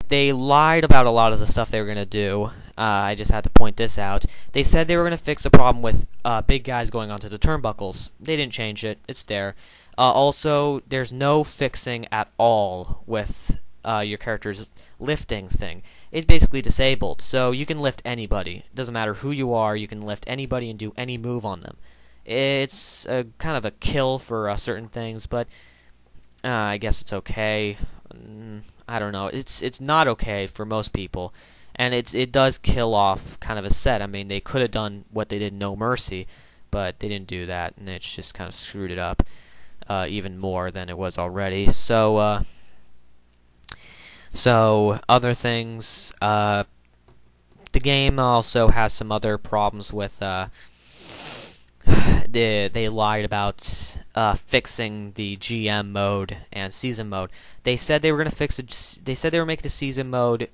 they lied about a lot of the stuff they were going to do. I just had to point this out. They said they were going to fix the problem with big guys going onto the turnbuckles. They didn't change it. It's there. Also, there's no fixing at all with your character's lifting thing. It's basically disabled, so you can lift anybody. It doesn't matter who you are, you can lift anybody and do any move on them. It's kind of a kill for certain things, but I guess it's okay. I don't know. It's not okay for most people, and it does kill off kind of a set. I mean, they could have done what they did in No Mercy, but they didn't do that, and it's just kind of screwed it up even more than it was already. So other things. The game also has some other problems with. They lied about fixing the GM mode and season mode. They said they were going to fix it. They said they were making the season mode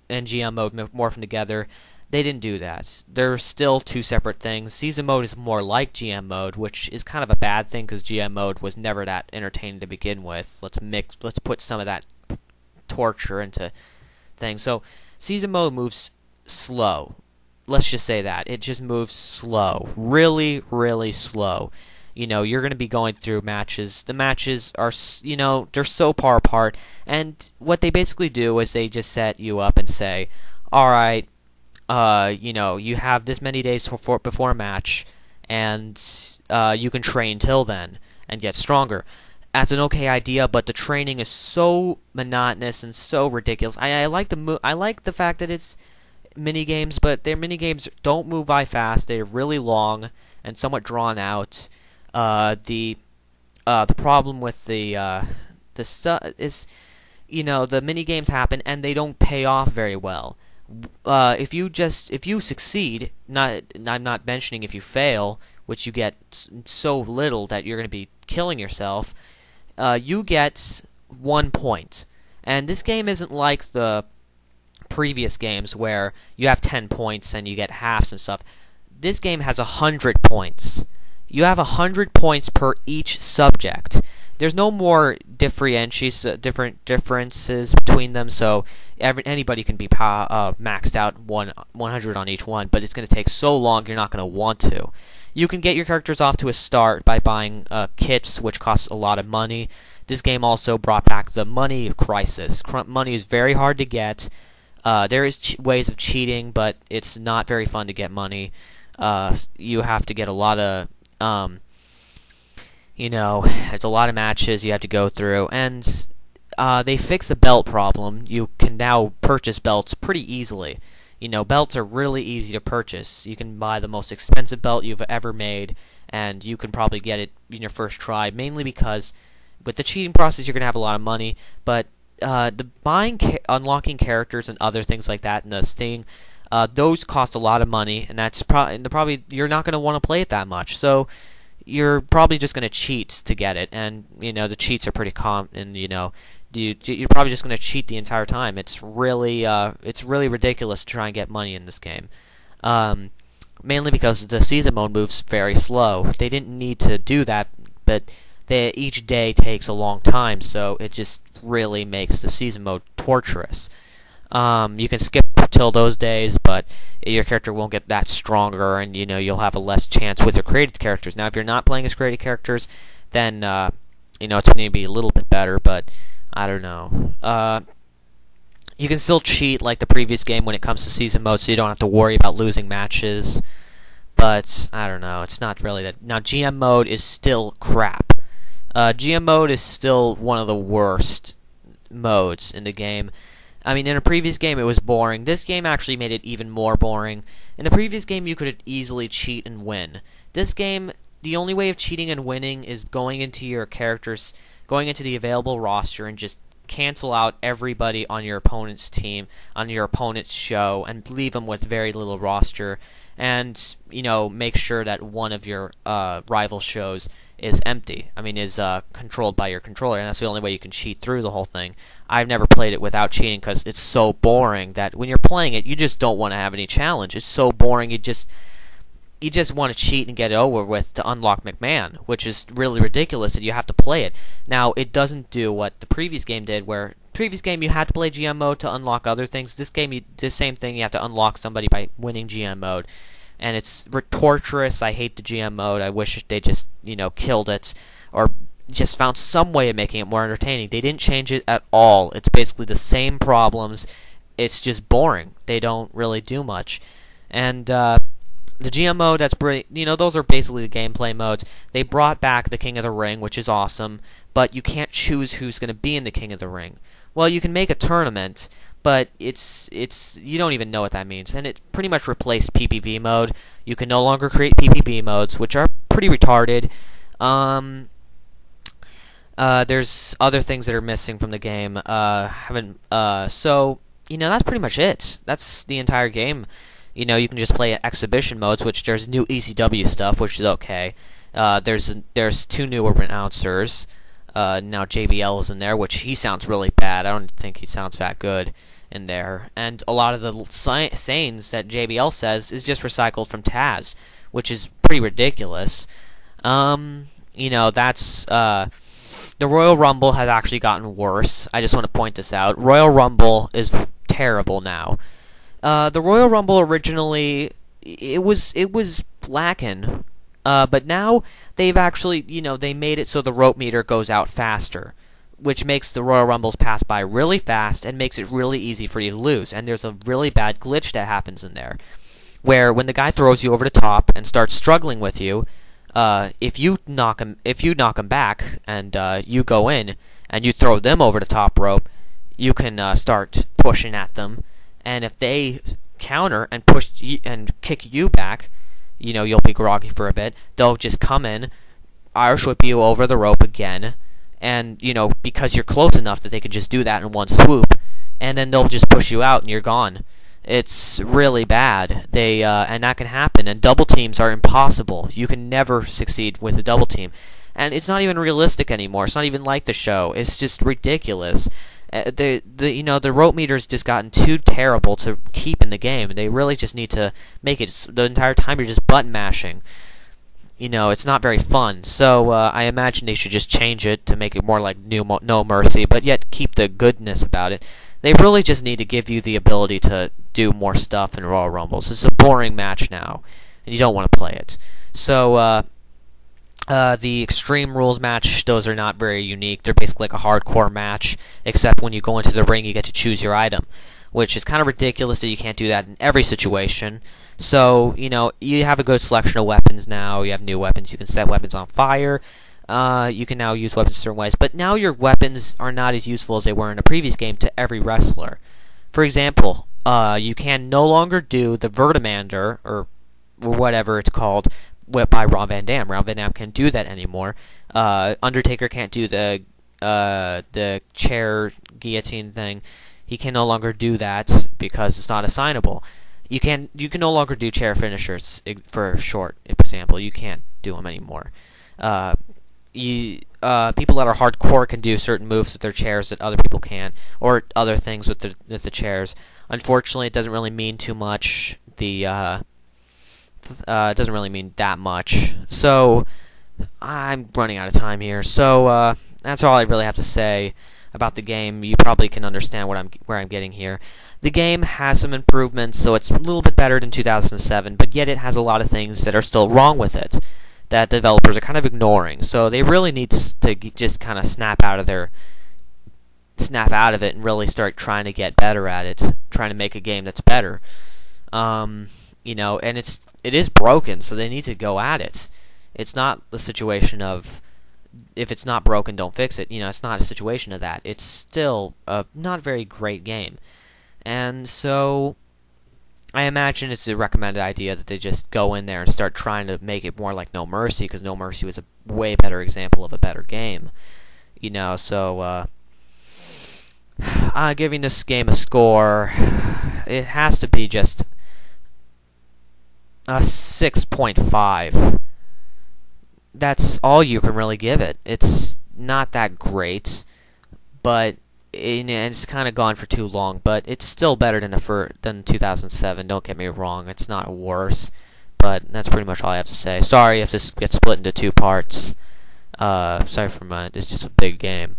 and GM mode morph them together. They didn't do that. They're still two separate things. Season mode is more like GM mode, which is kind of a bad thing because GM mode was never that entertaining to begin with. Let's put some of that torture into things. So season mode moves slow. Let's just say that. It just moves slow. Really, really slow. You know, you're going to be going through matches. The matches are, you know, they're so far apart. And what they basically do is they just set you up and say, alright, you know, you have this many days before a match, and you can train till then and get stronger. That's an okay idea, but the training is so monotonous and so ridiculous. I like the fact that it's mini games, but their mini games don't move by fast. They're really long and somewhat drawn out. The problem with the stuff is, you know, the mini games happen and they don't pay off very well. If you succeed, I'm not mentioning if you fail, which you get so little that you're going to be killing yourself. You get 1 point, and this game isn't like the previous games where you have 10 points and you get halves and stuff. This game has 100 points. You have 100 points per each subject. There's no more different differences between them, so anybody can be maxed out 100 on each one, but it's going to take so long you're not going to want to. You can get your characters off to a start by buying kits, which cost a lot of money. This game also brought back the money crisis. Money is very hard to get. There is ways of cheating, but it's not very fun to get money. You have to get a lot of, you know, it's a lot of matches you have to go through, and they fixed the belt problem. You can now purchase belts pretty easily. You know, belts are really easy to purchase. You can buy the most expensive belt you've ever made, and you can probably get it in your first try, mainly because with the cheating process you're going to have a lot of money, but the unlocking characters and other things like that in the Sting, those cost a lot of money, and that's probably you're not going to want to play it that much. So you're probably just going to cheat to get it, and you know the cheats are pretty common. And you know, you're probably just going to cheat the entire time. It's really ridiculous to try and get money in this game, mainly because the season mode moves very slow. They didn't need to do that, but each day takes a long time, so it just really makes the season mode torturous. You can skip till those days, but your character won't get that stronger, and you know you'll have a less chance with your created characters. Now, if you're not playing as created characters, then you know it's going to be a little bit better, but I don't know. You can still cheat like the previous game when it comes to season mode, so you don't have to worry about losing matches. But I don't know. It's not really that. Now, GM mode is still crap. GM mode is still one of the worst modes in the game. I mean, in a previous game it was boring. This game actually made it even more boring. In the previous game you could easily cheat and win. This game, the only way of cheating and winning is going into your characters, going into the available roster and just cancel out everybody on your opponent's team, on your opponent's show, and leave them with very little roster. And, you know, make sure that one of your rival shows is empty. I mean, is controlled by your controller, and that's the only way you can cheat through the whole thing. I've never played it without cheating because it's so boring that when you're playing it, you just don't want to have any challenge. It's so boring, you just want to cheat and get it over with to unlock McMahon, which is really ridiculous that you have to play it. Now, it doesn't do what the previous game did, where previous game, you had to play GM mode to unlock other things. This game, the same thing. You have to unlock somebody by winning GM mode, and it's torturous. I hate the GM mode. I wish they just killed it, or just found some way of making it more entertaining. They didn't change it at all. It's basically the same problems. It's just boring. They don't really do much, and the GM mode, that's pretty. Those are basically the gameplay modes. They brought back the King of the Ring, which is awesome, but you can't choose who's going to be in the King of the Ring. Well, you can make a tournament, but it's you don't even know what that means, and it pretty much replaced PPV mode. You can no longer create PPV modes, which are pretty retarded. There's other things that are missing from the game. So that's pretty much it. That's the entire game. You can just play exhibition modes, which there's new ECW stuff, which is okay. There's 2 newer announcers. Now JBL is in there, which he sounds really bad. I don't think he sounds that good in there. And a lot of the sayings that JBL says is just recycled from Taz, which is pretty ridiculous. That's the Royal Rumble has actually gotten worse. I just want to point this out. Royal Rumble is terrible now. The Royal Rumble originally, it was lacking, but now they've actually, they made it so the rope meter goes out faster, which makes the Royal Rumbles pass by really fast and makes it really easy for you to lose. And there's a really bad glitch that happens in there, where when the guy throws you over the top and starts struggling with you, if you knock him back and you go in and you throw them over the top rope, you can start pushing at them. And if they counter and push and kick you back, you'll be groggy for a bit. They'll just come in, Irish whip you over the rope again, and because you're close enough that they can just do that in one swoop, and then they'll just push you out and you're gone. It's really bad. And that can happen. And double teams are impossible. You can never succeed with a double team, and it's not even realistic anymore. It's not even like the show. It's just ridiculous. The rope meter's just gotten too terrible to keep in the game. They really just need to make it the entire time you're just button mashing. It's not very fun. So I imagine they should just change it to make it more like No Mercy, but yet keep the goodness about it. They really just need to give you the ability to do more stuff in Royal Rumbles. It's a boring match now, and you don't want to play it. So the Extreme Rules match, those are not very unique. They're basically like a hardcore match, except when you go into the ring, you get to choose your item, which is kind of ridiculous that you can't do that in every situation. So, you have a good selection of weapons now. You have new weapons. You can set weapons on fire. You can now use weapons certain ways. But now your weapons are not as useful as they were in a previous game to every wrestler. For example, you can no longer do the Vertimander, or whatever it's called, by Rob Van Dam. Rob Van Dam can't do that anymore. Undertaker can't do the chair guillotine thing. He can no longer do that because it's not assignable. You can no longer do chair finishers for short example. You can't do them anymore. People that are hardcore can do certain moves with their chairs that other people can't, or other things with the chairs. Unfortunately, it doesn't really mean too much. It doesn't really mean that much. So I'm running out of time here. So that's all I really have to say about the game. You probably can understand where I'm getting here. The game has some improvements, so it's a little bit better than 2007, but yet it has a lot of things that are still wrong with it that developers are kind of ignoring. So they really need to just kind of snap out of it and really start trying to get better at it, trying to make a game that's better. And it is broken, so they need to go at it. It's not the situation of, if it's not broken, don't fix it. It's not a situation of that. It's still a not very great game. And so I imagine it's a recommended idea that they just go in there and start trying to make it more like No Mercy, because No Mercy was a way better example of a better game. So giving this game a score, it has to be just a 6.5. That's all you can really give it. It's not that great, but it's kind of gone for too long. But it's still better than 2007. Don't get me wrong; it's not worse. But that's pretty much all I have to say. Sorry if this gets split into 2 parts. Sorry for my. It's just a big game.